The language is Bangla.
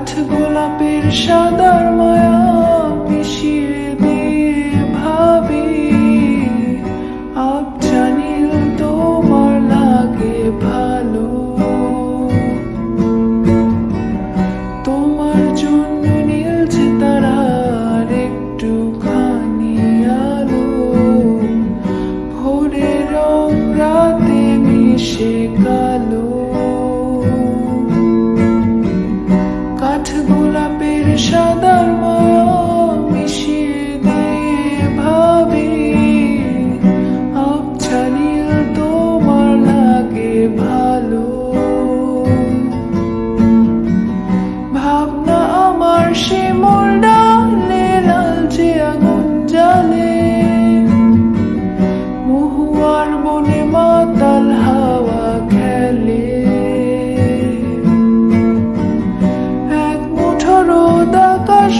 কাঠ গোলাপের সাদার মায়া মিশিয়ে দিয়ে ভাবি আবছা নীল তোমার লাগে ভালো। তোমার জন্য নীলছে তারার একটুখানি আলো, ভোরের রং রাতে মিশে কালো। কাঠ গোলাপের সাদার মায়া মিশিয়ে দিয়ে ভাবি আবছা নীল তোমার লাগে ভালো। ভাবনা আমার শিমুল ডালে লালচে আগুন জ্বালে, মহুয়ার বনে মাতাল হাওয়া খেলে। এক মুঠো রোদ আকাশ